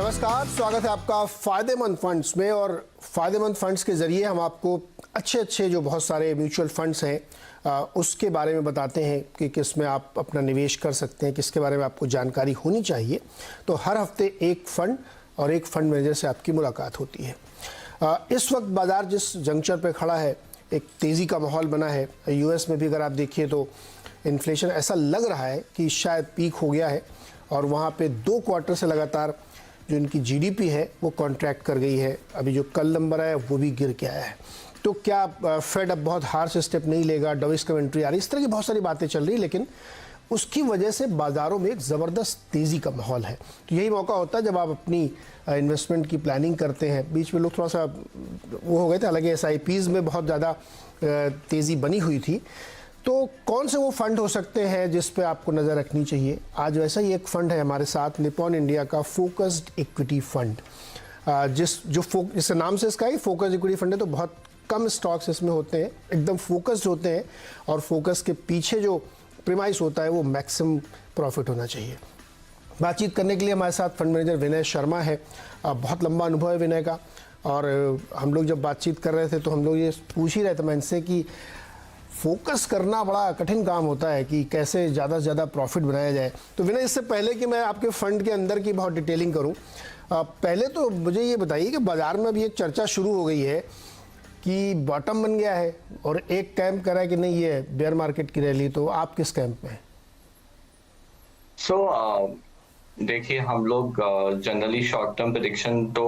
नमस्कार, स्वागत है आपका फायदेमंद फंड्स में। और फायदेमंद फंड्स के जरिए हम आपको अच्छे जो बहुत सारे म्यूचुअल फंड्स हैं उसके बारे में बताते हैं कि किस में आप अपना निवेश कर सकते हैं, किसके बारे में आपको जानकारी होनी चाहिए। तो हर हफ्ते एक फंड और एक फंड मैनेजर से आपकी मुलाकात होती है। इस वक्त बाजार जिस जंक्शन पर खड़ा है, एक तेज़ी का माहौल बना है। यूएस में भी अगर आप देखिए तो इन्फ्लेशन ऐसा लग रहा है कि शायद पीक हो गया है और वहाँ पे 2 क्वार्टर से लगातार जो इनकी जीडीपी है वो कॉन्ट्रैक्ट कर गई है। अभी जो कल नंबर आया वो भी गिर के आया है। तो क्या फेड अब बहुत हार्श स्टेप नहीं लेगा, डविस कमेंट्री आ रही, इस तरह की बहुत सारी बातें चल रही, लेकिन उसकी वजह से बाज़ारों में एक ज़बरदस्त तेज़ी का माहौल है। तो यही मौका होता है जब आप अपनी इन्वेस्टमेंट की प्लानिंग करते हैं। बीच में लोग थोड़ा सा वो हो गए थे, हालांकि SIPs में बहुत ज़्यादा तेज़ी बनी हुई थी। तो कौन से वो फंड हो सकते हैं जिस पे आपको नज़र रखनी चाहिए? आज वैसा ही एक फंड है हमारे साथ, निपॉन इंडिया का फोकस्ड इक्विटी फंड। जिस नाम से इसका ही फोकस्ड इक्विटी फंड है, तो बहुत कम स्टॉक्स इसमें होते हैं, एकदम फोकस्ड होते हैं और फोकस के पीछे जो प्रीमाइस होता है वो मैक्सिमम प्रॉफिट होना चाहिए। बातचीत करने के लिए हमारे साथ फंड मैनेजर विनय शर्मा है। बहुत लंबा अनुभव है विनय का, और हम लोग जब बातचीत कर रहे थे तो हम लोग ये पूछ ही रहे थे मैं इनसे कि फोकस करना बड़ा कठिन काम होता है कि कैसे ज़्यादा से ज़्यादा प्रॉफिट बनाया जाए। तो विनय, इससे पहले कि मैं आपके फंड के अंदर की बहुत डिटेलिंग करूं, पहले तो मुझे ये बताइए कि बाज़ार में अभी एक चर्चा शुरू हो गई है कि बॉटम बन गया है और एक कैंप करा है कि नहीं ये बेयर मार्केट की रैली। तो आप किस कैंप में हैं? देखिए, हम लोग जनरली शॉर्ट टर्म प्रेडिक्शन तो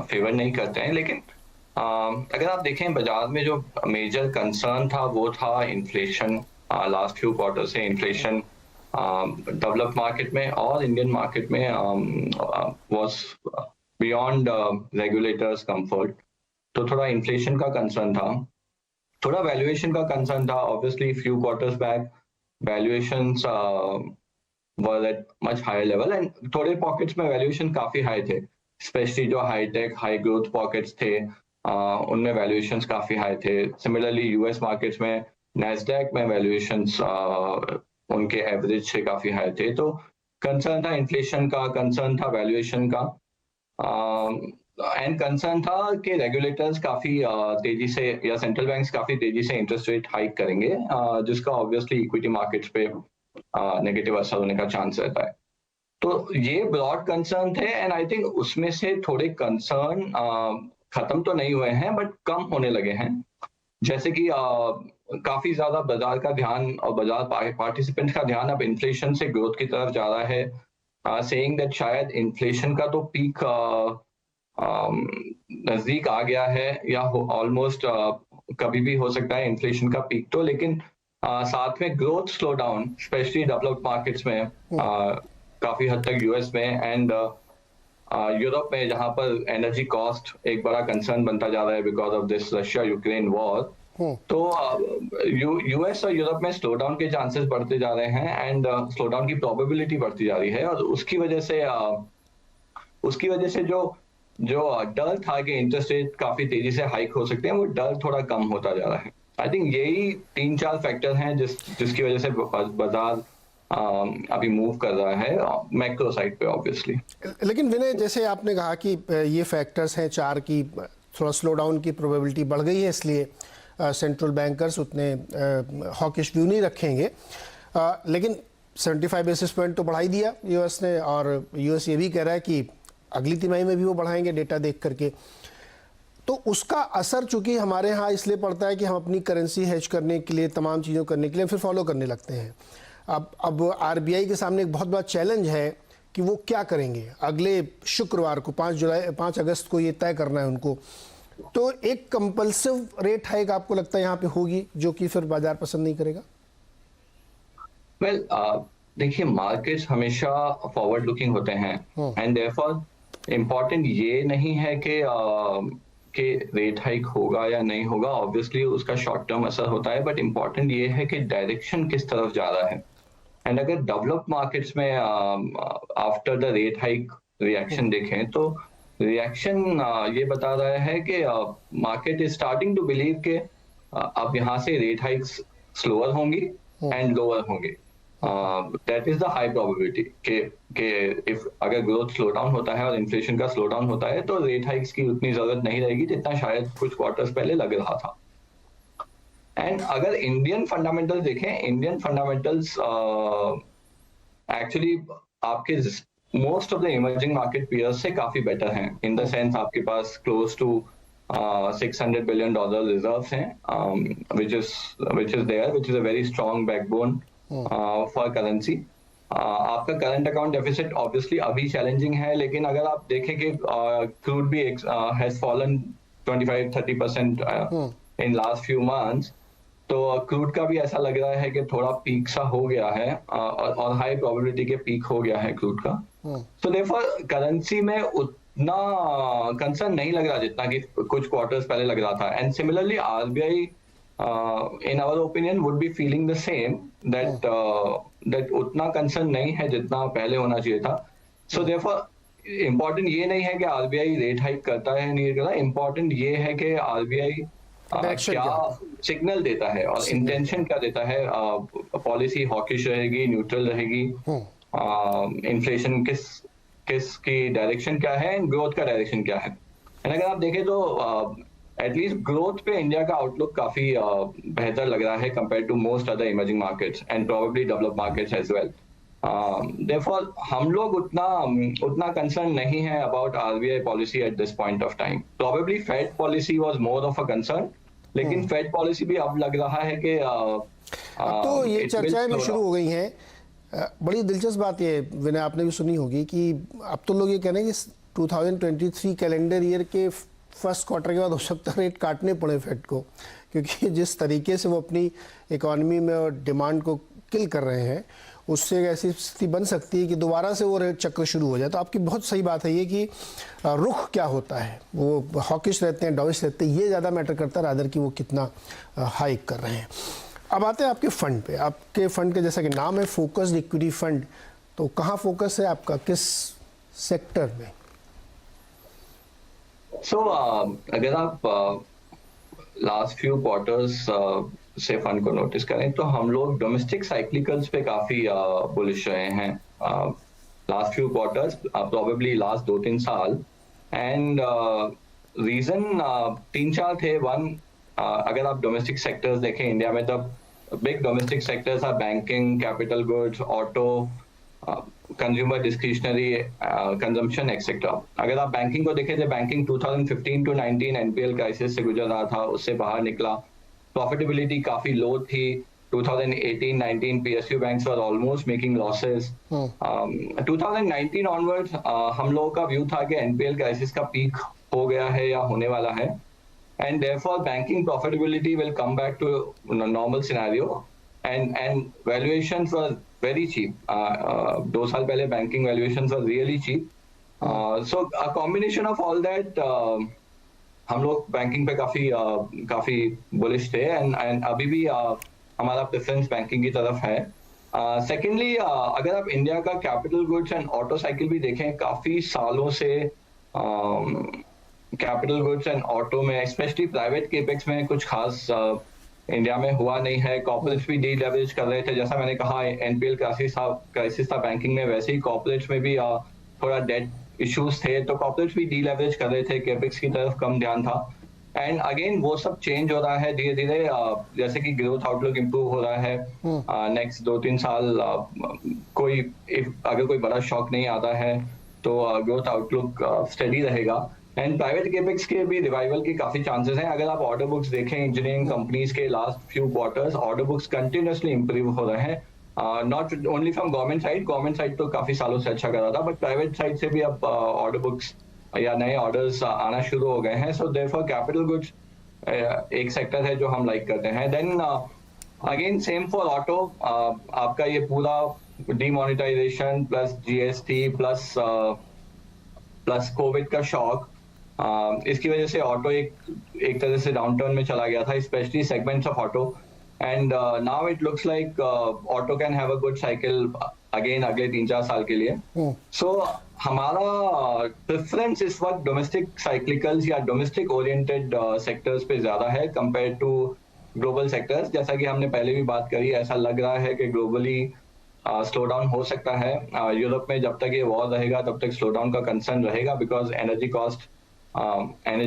फेवर नहीं करते हैं, लेकिन अगर आप देखें बाजार में जो मेजर कंसर्न था वो था इन्फ्लेशन। लास्ट फ्यू क्वार्टर से इन्फ्लेशन डेवलप्ड मार्केट में और इंडियन मार्केट में वाज बियॉन्ड रेगुलेटर्स कंफर्ट। तो थोड़ा इन्फ्लेशन का कंसर्न था, थोड़ा वैल्यूएशन का कंसर्न था। Obviously few quarters back valuations were at much higher level and थोड़े पॉकेट्स में वैल्यूएशन काफी हाई थे, स्पेशली जो हाईटेक हाई ग्रोथ पॉकेट्स थे उनमें वैल्यूएशंस काफी हाई थे। सिमिलरली यूएस मार्केट्स में नैस्डैक में वैल्यूएशंस उनके एवरेज से काफी हाई थे। तो कंसर्न था इन्फ्लेशन का, कंसर्न था वैल्यूएशन का, एंड कंसर्न था कि रेगुलेटर्स काफी तेजी से या सेंट्रल बैंक्स काफी तेजी से इंटरेस्ट रेट हाइक करेंगे, जिसका ऑब्वियसली इक्विटी मार्केट्स पे नेगेटिव असर होने का चांस रहता है। तो ये ब्रॉड कंसर्न थे एंड आई थिंक उसमें से थोड़े कंसर्न खत्म तो नहीं हुए हैं बट कम होने लगे हैं। जैसे कि काफी ज्यादा बाजार का ध्यान और बाजार पार्टिसिपेंट का ध्यान अब इन्फ्लेशन से ग्रोथ की तरफ जा रहा है, सेइंग दैट शायद इन्फ्लेशन का तो पीक नजदीक आ गया है या ऑलमोस्ट कभी भी हो सकता है इन्फ्लेशन का पीक तो, लेकिन साथ में growth slow down specially developed markets में काफी हद तक यूएस में एंड यूरोप में, जहां पर एनर्जी कॉस्ट एक बड़ा कंसर्न बनता जा रहा है because of this Russia Ukraine war. तो यूएस और यूरोप में स्लो डाउन के चांसेस बढ़ते जा रहे हैं एंड स्लो डाउन की प्रोबेबिलिटी बढ़ती जा रही है, और उसकी वजह से जो डर था कि इंटरेस्ट रेट काफी तेजी से हाइक हो सकते हैं, वो डर थोड़ा कम होता जा रहा है। आई थिंक यही 3-4 फैक्टर हैं जिसकी वजह से बाजार अभी मूव कर रहा है मैक्रो साइड पे ऑब्वियसली। लेकिन विनय, जैसे आपने कहा कि ये फैक्टर्स हैं 4 की, थोड़ा स्लो डाउन की प्रोबेबिलिटी बढ़ गई है, इसलिए सेंट्रल बैंकर्स उतने हॉकिश व्यू नहीं रखेंगे, लेकिन 75 बेसिस पॉइंट तो बढ़ा ही दिया यूएस ने, और यूएस ये भी कह रहा है कि अगली तिमाही में भी वो बढ़ाएंगे डेटा देख करके। तो उसका असर चूंकि हमारे यहाँ इसलिए पड़ता है कि हम अपनी करेंसी हेज करने के लिए, तमाम चीज़ों करने के लिए फिर फॉलो करने लगते हैं। अब आरबीआई के सामने एक बहुत बड़ा चैलेंज है कि वो क्या करेंगे। अगले शुक्रवार को 5 अगस्त को ये तय करना है उनको। तो एक कंपल्सिव रेट हाइक आपको लगता है यहाँ पे होगी जो कि फिर बाजार पसंद नहीं करेगा? वेल, देखिए, मार्केट्स हमेशा फॉरवर्ड लुकिंग होते हैं एंड देयरफॉर इम्पोर्टेंट ये नहीं है कि रेट हाइक होगा या नहीं होगा। ऑब्वियसली उसका शॉर्ट टर्म असर होता है, बट इम्पोर्टेंट ये है कि डायरेक्शन किस तरफ जा रहा है। एंड अगर डेवलप्ड मार्केट्स में after the rate hike reaction देखें तो रिएक्शन ये बता रहा है कि market is starting to believe कि अब यहाँ से रेट हाइक्स स्लोअर होंगी एंड लोअर होंगे। That is the high probability के इफ अगर ग्रोथ स्लो डाउन होता है और इन्फ्लेशन का स्लो डाउन होता है तो रेट हाइक्स की उतनी जरूरत नहीं रहेगी जितना शायद कुछ क्वार्टर्स पहले लग रहा था। एंड अगर इंडियन फंडामेंटल्स देखें, इंडियन फंडामेंटल्स एक्चुअली आपके most of the emerging market peers से काफी बेटर हैं, इन द सेंस आपके पास क्लोज टू $600 billion reserves हैं, which is a very strong backbone for currency. आपका करंट अकाउंट डेफिसिट ऑब्वियसली अभी चैलेंजिंग है, लेकिन अगर आप देखें कि क्रूड भी has fallen 25-30% in last few months, तो क्रूड का भी ऐसा लग रहा है कि थोड़ा पीक सा हो गया है और हाई प्रोबेबिलिटी के पीक हो गया है क्रूड का। सो देयरफॉर करेंसी में उतना कंसर्न नहीं लग रहा जितना कि कुछ क्वार्टर्स पहले लग रहा था। And similarly RBI in our opinion would be feeling the same, that उतना कंसर्न नहीं है जितना पहले होना चाहिए था। सो therefore इम्पोर्टेंट ये नहीं है कि आरबीआई रेट हाइक करता है नहीं करता, इम्पोर्टेंट ये है कि आरबीआई क्या सिग्नल देता है और इंटेंशन क्या देता है। पॉलिसी हॉकिश रहेगी, न्यूट्रल रहेगी, इन्फ्लेशन किस की डायरेक्शन क्या है एंड ग्रोथ का डायरेक्शन क्या है। एंड अगर आप देखें तो एटलीस्ट ग्रोथ पे इंडिया का आउटलुक काफी बेहतर लग रहा है compare to most other emerging markets and probably developed markets as well. Therefore हम लोग उतना कंसर्न नहीं है about RBI policy at this point of time. Probably Fed policy was more of a concern, लेकिन फेड पॉलिसी भी अब लग रहा है कि तो ये चर्चाएं भी शुरू हो गई हैं। बड़ी दिलचस्प बात ये विनय आपने भी सुनी होगी कि अब तो लोग ये कह रहे हैं कि 2023 कैलेंडर ईयर के फर्स्ट क्वार्टर के बाद हो सकता है रेट काटने पड़े फेड को, क्योंकि जिस तरीके से वो अपनी इकोनॉमी में और डिमांड को किल कर रहे हैं उससे ऐसी स्थिति बन सकती है कि दोबारा से वो रेट चक्र शुरू हो जाए। तो आपकी बहुत सही बात है ये कि रुख क्या होता है, वो हॉकिश रहते हैं, डॉविश रहते हैं, ये ज़्यादा मैटर करता है रादर कि वो कितना हाइक कर रहे हैं। अब आते हैं आपके फंड पे। आपके फंड के जैसा कि नाम है फोकस्ड इक्विटी फंड, तो कहाँ फोकस है आपका, किस सेक्टर में? सो अगर आप लास्ट फ्यू क्वार्टर्स से फंड को नोटिस करें तो हम लोग डोमेस्टिक साइक्लिकल्स पे काफी बुलिश रहे हैं last few quarters, probably last 2-3 साल। एंड रीजन 3-4 थे। वन, अगर आप डोमेस्टिक सेक्टर्स देखें इंडिया में, तब big domestic sectors are banking, capital goods, auto, consumer discretionary consumption etcetera. अगर आप बैंकिंग को देखें तो बैंकिंग 2015-19 एनपीएल क्राइसिस से गुजर रहा था, उससे बाहर निकला, प्रॉफिटेबिलिटी काफी लो थी। 2018-19 PSU banks were almost making losses. 2019 onwards हम लोगों का व्यू था कि एनपीएल क्राइसिस का पीक हो गया है या होने वाला है, and therefore banking profitability will come back to normal scenario and valuations were very cheap. 2 साल पहले banking valuations were really cheap. So a combination of all that हम लोग बैंकिंग पे काफी बुलिश थे एंड अभी भी हमारा प्रेफरेंस बैंकिंग की तरफ है। सेकेंडली अगर आप इंडिया का capital goods and auto cycle भी देखें, काफी सालों से कैपिटल गुड्स एंड ऑटो में, स्पेशली प्राइवेट केपेक्स में कुछ खास इंडिया में हुआ नहीं है। कॉर्पोरेट्स भी डी-लेवरेज कर रहे थे, जैसा मैंने कहा एनपीएल क्राइसिस था बैंकिंग में, वैसे ही कॉर्पोरेट्स में भी थोड़ा डेट इश्यूज थे, तो कॉर्पोरेट्स भी डी-लेवरेज कर रहे थे, केपेक्स की तरफ कम ध्यान था। एंड अगेन वो सब चेंज हो रहा है धीरे धीरे, जैसे कि ग्रोथ आउटलुक इम्प्रूव हो रहा है नेक्स्ट 2-3 साल। अगर कोई बड़ा शॉक नहीं आता है तो ग्रोथ आउटलुक स्टडी रहेगा। एंड प्राइवेट केपेक्स के भी रिवाइवल के काफी चांसेस हैं। अगर आप ऑर्डर बुक्स देखें इंजीनियरिंग कंपनीज के last few quarters, order books continuously improve हो रहे हैं, not only from government side तो काफी सालों से अच्छा कर रहा था, बट प्राइवेट साइड से भी अब ऑर्डर बुक्स या नए ऑर्डर्स आना शुरू हो गए हैं। सो देयरफॉर कैपिटल गुड्स एक सेक्टर है जो हम लाइक करते हैं। Then again same for auto, आपका ये पूरा demonetisation plus GST plus COVID का शॉक, इसकी वजह से ऑटो एक तरह से डाउनटर्न में चला गया था, specially segments of auto. And now it looks like auto can have a good cycle again अगले 3-4 साल के लिए। सो हमारा प्रेफरेंस इस वक्त डोमेस्टिक साइक्लिकल्स या डोमेस्टिक ओरिएंटेड सेक्टर्स पे ज्यादा है कंपेयर टू ग्लोबल सेक्टर्स। जैसा कि हमने पहले भी बात करी, ऐसा लग रहा है कि ग्लोबली स्लो डाउन हो सकता है। यूरोप में जब तक ये वॉर रहेगा तब तक स्लो डाउन का कंसर्न रहेगा, बिकॉज एनर्जी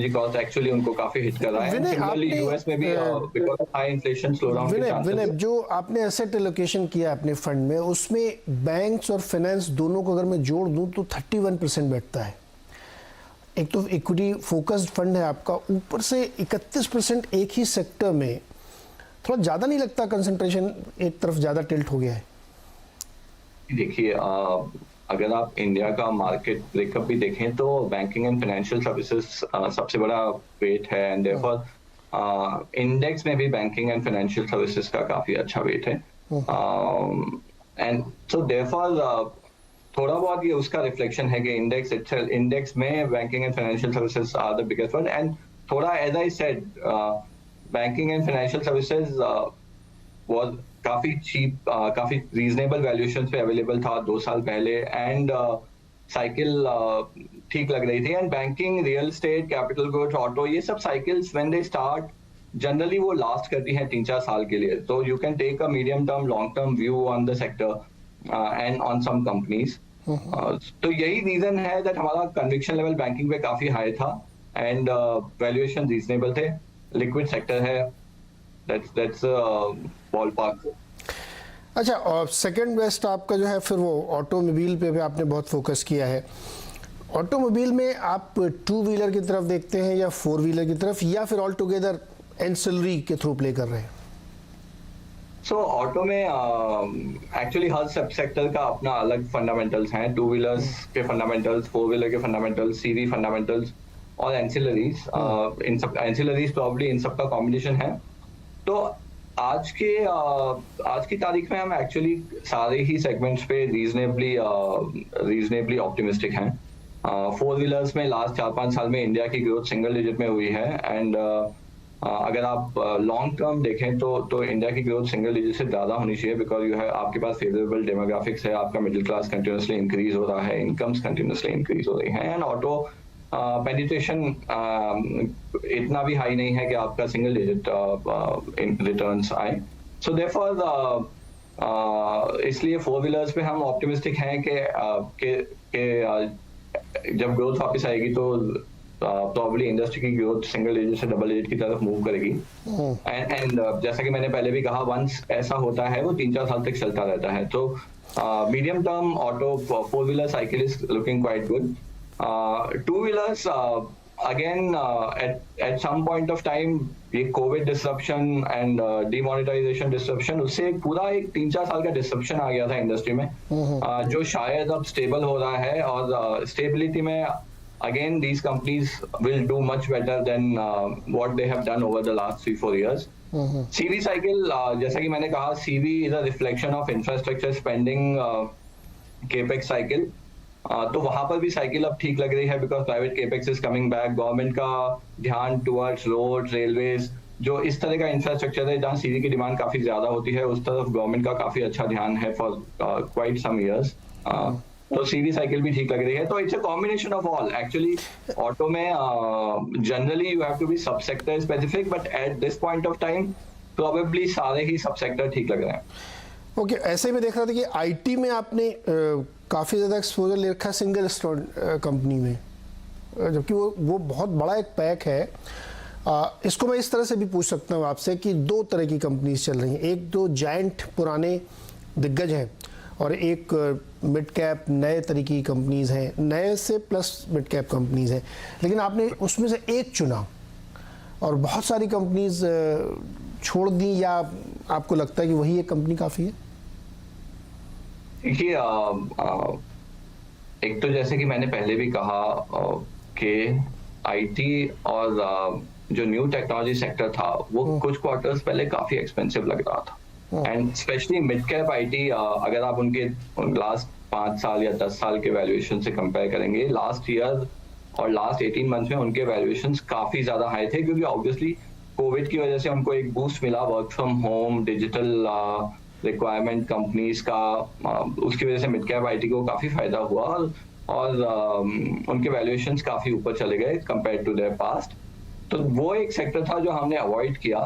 कॉस्ट एक्चुअली उनको काफी हिट कर रहा है। विनय, सिमिलरली यूएस में भी because of high inflation slow down के विनय, चांसेस। जो आपने एसेट एलोकेशन किया अपने फंड में, उसमें बैंक्स और फाइनेंस दोनों को अगर मैं जोड़ दूं तो 31% बैठता है। एक तो इक्विटी फोकस्ड फंड है आपका, ऊपर से 31% एक ही सेक्टर में, थोड़ा ज़्यादा नहीं लगता कंसंट्रेशन एक तरफ ज़्यादा टिल्ट हो गया है? देखिए, अगर आप इंडिया का मार्केट ब्रेकअप भी देखें तो बैंकिंग एंड फाइनेंशियल सर्विसेज सबसे बड़ा वेट है, एंड देयरफॉर इंडेक्स में भी बैंकिंग एंड फाइनेंशियल सर्विसेज का काफी अच्छा वेट है। एंड सो देयरफॉर थोड़ा बहुत ये उसका रिफ्लेक्शन है कि इंडेक्स में banking and financial services are the biggest one, and थोड़ा as I said banking and financial services was काफी चीप, काफी रीजनेबल वैल्यूएशन पे अवेलेबल था 2 साल पहले, एंड साइकिल ठीक लग रही थी। And banking, real estate, capital goods, auto, ये सब cycles when they start generally वो लास्ट करती हैं 3-4 साल के लिए। तो you can take a medium term, long term view on the sector and on some companies. तो यही रीजन है दैट हमारा कन्विक्शन लेवल बैंकिंग पे काफी हाई था, एंड वैल्यूएशन रीजनेबल थे, लिक्विड सेक्टर है, दैट्स बॉलपार्क। अच्छा, और सेकंड बेस्ट आपका जो है फिर वो ऑटोमोबाइल पे भी आपने बहुत फोकस किया है। ऑटोमोबाइल में आप 2 व्हीलर की तरफ देखते हैं या 4 व्हीलर की तरफ, या फिर ऑल टुगेदर एंसिलरी के थ्रू प्ले कर रहे हैं? सो ऑटो में एक्चुअली हर सब सेक्टर का अपना अलग फंडामेंटल्स हैं। 2 व्हीलर्स के फंडामेंटल्स, 4 व्हीलर के फंडामेंटल्स, सीवी फंडामेंटल्स और एंसिलरीज, इन सब एंसिलरीज प्रॉब्ली इन सब का कॉम्बिनेशन है। तो आज की तारीख में हम एक्चुअली सारे ही सेगमेंट्स पे रीजनेबली ऑप्टिमिस्टिक हैं। 4 व्हीलर्स में लास्ट 4-5 साल में इंडिया की ग्रोथ सिंगल डिजिट में हुई है, एंड अगर आप लॉन्ग टर्म देखें तो इंडिया की ग्रोथ सिंगल डिजिट से ज़्यादा होनी चाहिए, बिकॉज यू है आपके पास फेवरेबल डेमोग्राफिक्स है, आपका मिडिल क्लास कंटिन्यूसली इंक्रीज हो रहा है, इनकम्स कंटिन्यूसली इंक्रीज हो रही हैं, एंड ऑटो पेनिट्रेशन इतना भी हाई नहीं है कि आपका सिंगल डिजिट रिटर्न्स आए। सो देयरफॉर इसलिए 4 व्हीलर्स पे हम ऑप्टिमिस्टिक हैं कि जब ग्रोथ वापस आएगी तो प्रॉब्ली इंडस्ट्री की ग्रोथ सिंगल डिजिट से डबल डिजिट की तरफ मूव करेगी। एंड जैसा कि मैंने पहले भी कहा, वंस ऐसा होता है वो 3-4 साल तक चलता रहता है। तो medium term auto 4 wheeler cycle is looking quite good. 2 wheelers again at some point of time ये Covid disruption and demonetisation disruption, उससे पूरा एक 3-4 साल का डिसरप्शन आ गया था इंडस्ट्री में, जो शायद अब स्टेबल हो रहा है, और स्टेबिलिटी में again these companies will do much better than what they have done over the last 3-4 years. CV cycle, जैसा कि मैंने कहा, CV is a reflection of infrastructure spending, capex cycle. तो वहां पर भी साइकिल अब ठीक लग रही है, because private capex is coming back, government का ध्यान टुवर्ड्स रोड, रेलवेज, जो इस तरह का इंफ्रास्ट्रक्चर है जहाँ सीवी की डिमांड काफी ज्यादा होती है, उस तरफ गवर्नमेंट का काफी अच्छा ध्यान है फॉर क्वाइट सम इयर्स। तो सीवी साइकिल भी ठीक लग रही है। तो it's a combination of all. Actually auto में generally you have to be sub sector specific, but at this point of time probably सारे ही सब सेक्टर ठीक लग रहे हैं। ओके, ऐसे में देख रहा था कि आईटी में आपने काफ़ी ज़्यादा एक्सपोजर ले रखा है सिंगल स्टोर कंपनी में, जबकि वो बहुत बड़ा एक पैक है। इसको मैं इस तरह से भी पूछ सकता हूँ आपसे कि 2 तरह की कंपनीज चल रही हैं, एक तो जायंट पुराने दिग्गज हैं और एक मिड कैप नए तरीके की कंपनीज हैं, नए से प्लस मिड कैप कंपनीज हैं, लेकिन आपने उसमें से एक चुना और बहुत सारी कंपनीज छोड़ दी, या आपको लगता है कि वही एक कंपनी काफ़ी है? देखिए, एक तो जैसे कि मैंने पहले भी कहा कि आईटी और जो न्यू टेक्नोलॉजी सेक्टर था वो कुछ क्वार्टर्स पहले काफी एक्सपेंसिव लग रहा था, and specially mid cap IT, अगर आप उनके लास्ट 5 साल या 10 साल के वैल्यूएशन से कंपेयर करेंगे, लास्ट ईयर और लास्ट 18 मंथ्स में उनके वैल्यूएशंस काफी ज्यादा हाई थे, क्योंकि ऑब्वियसली कोविड की वजह से उनको एक बूस्ट मिला, work from home, digital requirement companies का, उसकी वजह से मिड कैप आईटी को काफी फायदा हुआ, और उनके वैल्यूएशंस काफी ऊपर चले गए कंपेयर टू देयर पास्ट। तो वो एक सेक्टर था जो हमने अवॉइड किया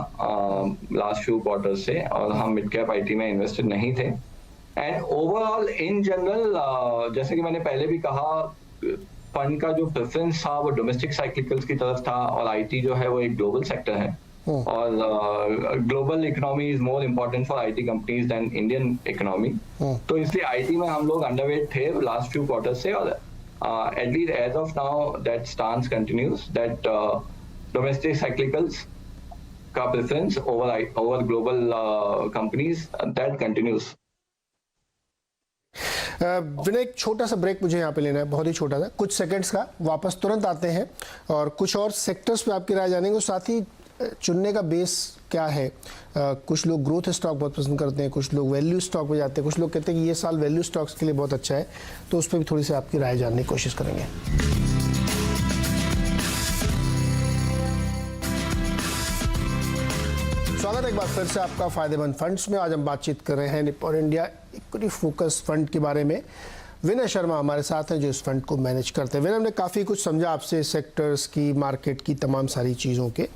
लास्ट फ्यू क्वार्टर्स से, और हम मिड कैप आईटी में इन्वेस्टेड नहीं थे। एंड ओवरऑल इन जनरल जैसे कि मैंने पहले भी कहा, फंड का जो प्रेफरेंस था वो डोमेस्टिक साइक्लिकल्स की तरफ था, और आईटी जो है वो एक ग्लोबल सेक्टर है, और global economy is more important for IT companies than Indian economy. तो इसलिए आईटी में हम लोग अंडरवेट थे लास्ट फ्यू क्वार्टर से, और at least as of now that stance continues, that domestic cyclicals का preference over global companies, that continues. Vinay, एक छोटा सा ब्रेक मुझे यहाँ पे लेना है, बहुत ही छोटा सा, कुछ सेकंड्स का, वापस तुरंत आते हैं और कुछ और सेक्टर्स पे आपकी राय जानेंगे, और साथ ही चुनने का बेस क्या है। कुछ लोग ग्रोथ स्टॉक बहुत पसंद करते हैं, कुछ लोग वैल्यू स्टॉक पे जाते हैं, कुछ लोग कहते हैं कि ये साल वैल्यू स्टॉक्स के लिए बहुत अच्छा है, तो उस पर भी थोड़ी सी आपकी राय जानने की कोशिश करेंगे। स्वागत है एक बार फिर से आपका फायदेमंद फंड्स में। आज हम बातचीत कर रहे हैं Nippon India equity focus fund के बारे में। विनय शर्मा हमारे साथ हैं जो इस फंड को मैनेज करते हैं। विनय, हमने काफ़ी कुछ समझा आपसे सेक्टर्स की, मार्केट की, तमाम सारी चीज़ों के।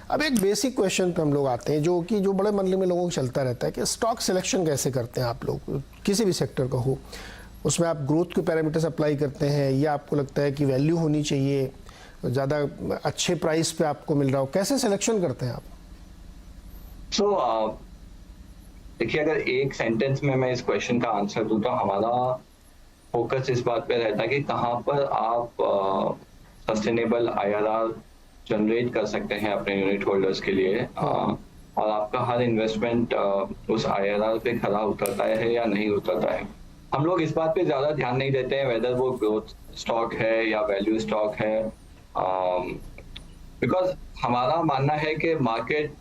अब एक बेसिक क्वेश्चन पे हम लोग आते हैं जो बड़े मन में लोगों को चलता रहता है कि स्टॉक सिलेक्शन कैसे करते हैं आप लोग, किसी भी सेक्टर का हो, उसमें आप ग्रोथ के पैरामीटर्स अप्लाई करते हैं या आपको लगता है कि वैल्यू होनी चाहिए, ज़्यादा अच्छे प्राइस पे आपको मिल रहा हो, कैसे सिलेक्शन करते हैं आप? देखिए, अगर एक सेंटेंस में मैं इस क्वेश्चन का आंसर दूं तो हमारा फोकस इस बात पे रहता है कि कहाँ पर आप सस्टेनेबल आईआरआर जनरेट कर सकते हैं अपने यूनिट होल्डर्स के लिए, और आपका हर इन्वेस्टमेंट उस आईआरआर पे खरा उतरता है या नहीं उतरता है। हम लोग इस बात पे ज्यादा ध्यान नहीं देते हैं वेदर वो ग्रोथ स्टॉक है या वैल्यू स्टॉक है, बिकॉज हमारा मानना है कि मार्केट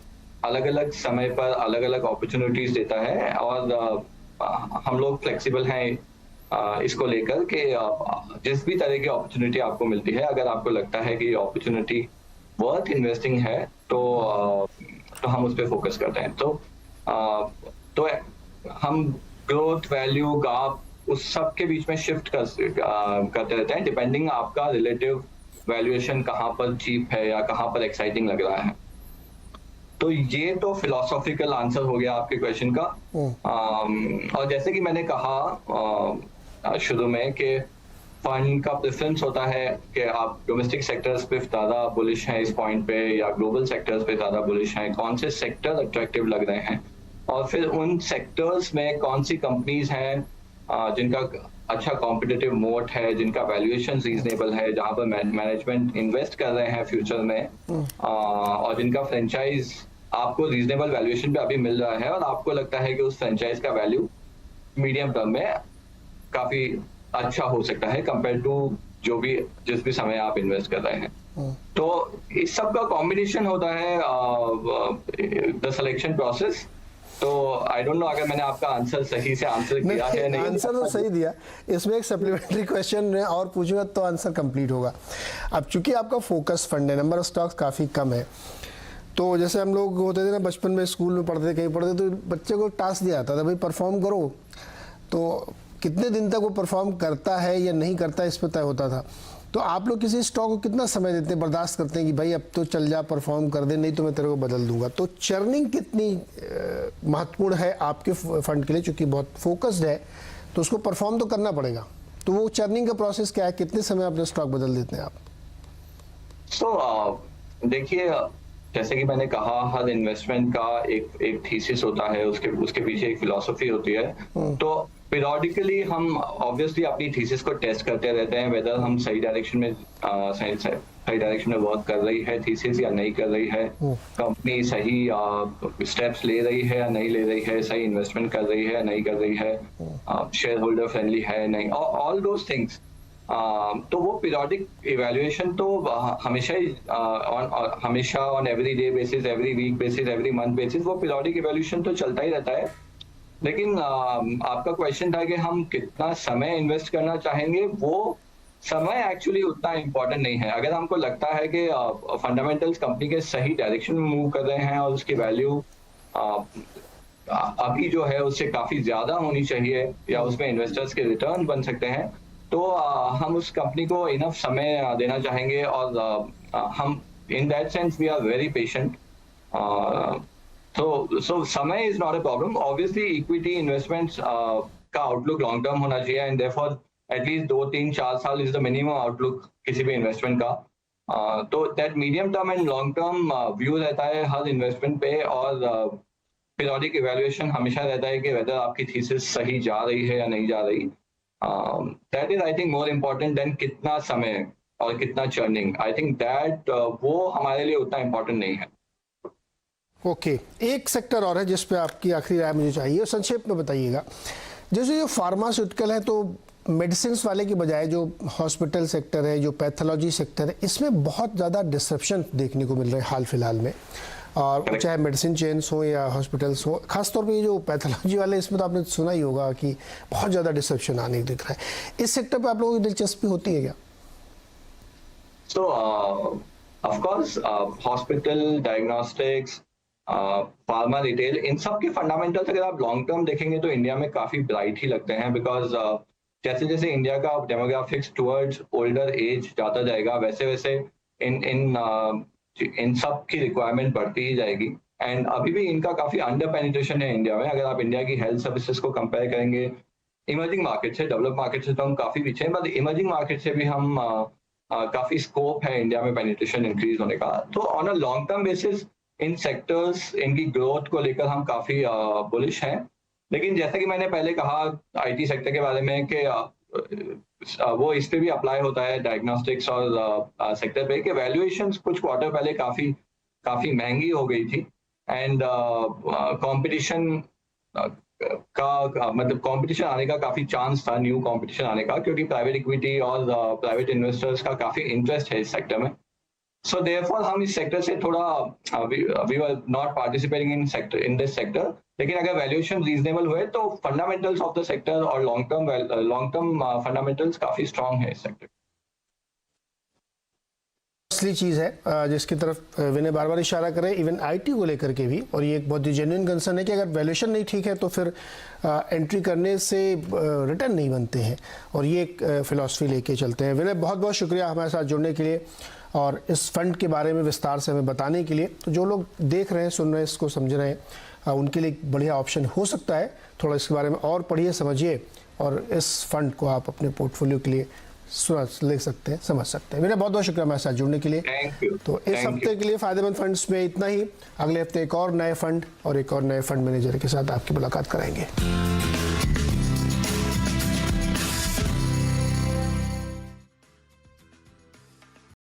अलग अलग समय पर अलग अलग अपॉर्चुनिटीज देता है, और हम लोग फ्लेक्सिबल हैं इसको लेकर कि जिस भी तरह की अपॉर्चुनिटी आपको मिलती है, अगर आपको लगता है कि ये अपॉर्चुनिटी वर्थ इन्वेस्टिंग है तो हम उस पर फोकस करते हैं। तो हम ग्रोथ, वैल्यू, गैप, उस सब के बीच में शिफ्ट करते रहते हैं डिपेंडिंग आपका रिलेटिव वैल्यूएशन कहाँ पर चीप है या कहाँ पर एक्साइटिंग लग रहा है। तो ये तो फिलोसॉफिकल आंसर हो गया आपके क्वेश्चन का। और जैसे कि मैंने कहा शुरू में कि फंड का प्रेफरेंस होता है कि आप डोमेस्टिक सेक्टर्स पे ज्यादा बुलिश हैं इस पॉइंट पे या ग्लोबल सेक्टर्स पे ज्यादा बुलिश हैं, कौन से सेक्टर अट्रैक्टिव लग रहे हैं, और फिर उन सेक्टर्स में कौन सी कंपनीज हैं जिनका अच्छा कॉम्पिटिटिव मोट है, जिनका वैल्यूएशन रीजनेबल है, जहां पर मैनेजमेंट इन्वेस्ट कर रहे हैं फ्यूचर में, और जिनका फ्रेंचाइज आपको रीजनेबल वैल्यूएशन पे अभी मिल रहा है और आपको लगता है कि उस फ्रेंचाइज का वैल्यू मीडियम टर्म में काफी अच्छा हो सकता है कंपेयर टू जिस भी समय आप इन्वेस्ट कर रहे हैं। तो इस सब का कॉम्बिनेशन होता है द सिलेक्शन प्रोसेस। तो आई डोंट नो अगर मैंने आपका आंसर सही से आंसर किया है। नहीं, आंसर तो सही दिया। इसमें एक सप्लीमेंट्री क्वेश्चन और पूछूंगा तो आंसर कंप्लीट होगा। अब चूंकि आपका फोकस फंड है, नंबर ऑफ स्टॉक्स काफ़ी कम है, तो जैसे हम लोग होते थे ना बचपन में, स्कूल में पढ़ते थे, कहीं पढ़ते तो बच्चे को टास्क दिया जाता था, भाई परफॉर्म करो, तो कितने दिन तक वो परफॉर्म करता है या नहीं करता इस पर तय होता था। तो आप लोग किसी स्टॉक को कितना समय देते हैं, बर्दाश्त करते हैं कि भाई अब तो चल जा, परफॉर्म कर दे, नहीं तो मैं तेरे को बदल दूंगा। तो चर्निंग कितनी महत्वपूर्ण है आपके फंड के लिए, चूंकि बहुत फोकस्ड है तो उसको परफॉर्म तो करना पड़ेगा। तो वो चर्निंग का प्रोसेस क्या है, कितने समय अपने स्टॉक बदल देते हैं आप? देखिए, जैसे कि मैंने कहा, हर इन्वेस्टमेंट का एक थीसिस होता है, उसके पीछे एक फिलॉसफी होती है। तो पीरियडिकली हम ऑब्वियसली अपनी थीसिस को टेस्ट करते रहते हैं वेदर हम सही डायरेक्शन में वर्क कर रही है थीसिस या नहीं कर रही है, कंपनी सही स्टेप्स ले रही है या नहीं ले रही है, सही इन्वेस्टमेंट कर रही है या नहीं कर रही है, शेयर होल्डर फ्रेंडली है नहीं, ऑल दोज थिंग्स। तो वो पीरियोडिक इवैल्यूएशन तो हमेशा on every day basis, every week basis, every month basis वो पीरियोडिक इवैल्यूएशन तो चलता ही रहता है। लेकिन आपका क्वेश्चन था कि हम कितना समय इन्वेस्ट करना चाहेंगे, वो समय एक्चुअली उतना इम्पोर्टेंट नहीं है। अगर हमको लगता है कि फंडामेंटल्स कंपनी के सही डायरेक्शन में मूव कर रहे हैं और उसकी वैल्यू अभी जो है उससे काफी ज्यादा होनी चाहिए या उसमें इन्वेस्टर्स के रिटर्न बन सकते हैं, तो हम उस कंपनी को इनफ समय देना चाहेंगे। और हम in that sense we are very patient. So समय is not a problem. Obviously, equity investments का आउटलुक लॉन्ग टर्म होना चाहिए एंड देयरफॉर एटलीस्ट 2-3-4 साल इज द मिनिमम आउटलुक किसी भी इन्वेस्टमेंट का। तो that medium term and long term view रहता है हर इन्वेस्टमेंट पे, और पीरियोडिक इवैल्यूएशन हमेशा रहता है कि वेदर आपकी थीसिस सही जा रही है या नहीं जा रही। That is I think more important then कितना समय और कितना चर्निंग। आई थिंक दैट वो हमारे लिए उतना इम्पोर्टेंट नहीं है। ओके, एक सेक्टर और है जिस पे आपकी आखिरी राय मुझे चाहिए, संक्षेप में बताइएगा। जैसे जो फार्मास्यूटिकल है, तो मेडिसिन वाले की बजाय जो हॉस्पिटल सेक्टर है, जो पैथोलॉजी सेक्टर है, इसमें बहुत ज़्यादा डिसरप्शन देखने को मिल रहे हैं हाल फिलहाल में, और चाहे मेडिसिन चेन्स हो या हॉस्पिटल्स हो। खासतौर पे ये जो पैथोलॉजी वाले, इसमें तो आपने सुना ही होगा कि बहुत ज़्यादा डिसरप्शन आने दिख रहा है। इस सेक्टर पे आप लोगों की दिलचस्पी होती है क्या? So, of course, hospital, diagnostics, pharma retail, इन सब के फंडामेंटल्स अगर आप लॉन्ग टर्म देखेंगे तो इंडिया में काफी ब्राइट ही लगते हैं, बिकॉज जैसे जैसे इंडिया का डेमोग्राफिक्स टुवर्ड्स ओल्डर एज जाता जाएगा, वैसे वैसे इन सब की रिक्वायरमेंट बढ़ती ही जाएगी। एंड अभी भी इनका काफी अंडर पेनिट्रेशन है इंडिया में। अगर आप इंडिया की हेल्थ सर्विसेज को कंपेयर करेंगे इमर्जिंग मार्केट से, डेवलप मार्केट से तो हम काफी पीछे हैं, बट इमर्जिंग मार्केट से भी हम काफी स्कोप है इंडिया में पेनिट्रेशन इंक्रीज होने का। तो on a long term basis in sectors, इनकी ग्रोथ को लेकर हम काफी बुलिश हैं। लेकिन जैसा कि मैंने पहले कहा आईटी सेक्टर के बारे में कि वो इस पे भी अप्लाई होता है डायग्नोस्टिक्स और सेक्टर पे, कि वैल्यूएशंस कुछ क्वार्टर पहले काफी महंगी हो गई थी, एंड कंपटीशन का मतलब कंपटीशन आने का काफी चांस था, न्यू कंपटीशन आने का, क्योंकि प्राइवेट इक्विटी और प्राइवेट इन्वेस्टर्स का काफी इंटरेस्ट है इस सेक्टर में। सो देयरफॉर हम इस सेक्टर से थोड़ा we were not participating in this sector. लेकिन अगर वैल्यूएशन रीजनेबल हुए तो फंडामेंटल्स ऑफ द सेक्टर और लॉन्ग टर्म फंडामेंटल्स काफी स्ट्रांग है इस सेक्टर। असली चीज़ है जिसकी तरफ विनय बार बार इशारा करें, इवन आईटी को लेकर के भी, और ये एक बहुत ही जेन्युइन कंसर्न है कि अगर वैल्यूएशन नहीं ठीक है तो फिर एंट्री करने से रिटर्न नहीं बनते हैं, और ये एक फिलॉसफी लेके चलते हैं। विनय, बहुत बहुत शुक्रिया हमारे साथ जुड़ने के लिए और इस फंड के बारे में विस्तार से हमें बताने के लिए। तो जो लोग देख रहे हैं, सुन रहे हैं, इसको समझ रहे हैं, उनके लिए एक बढ़िया ऑप्शन हो सकता है। थोड़ा इसके बारे में और पढ़िए, समझिए, और इस फंड को आप अपने पोर्टफोलियो के लिए ले सकते हैं, समझ सकते हैं। मेरा बहुत बहुत शुक्रिया हमारे साथ जुड़ने के लिए। Thank you. तो इस हफ्ते के लिए फायदेमंद फंड्स में इतना ही। अगले हफ्ते एक और नए फंड और एक और नए फंड मैनेजर के साथ आपकी मुलाकात कराएंगे।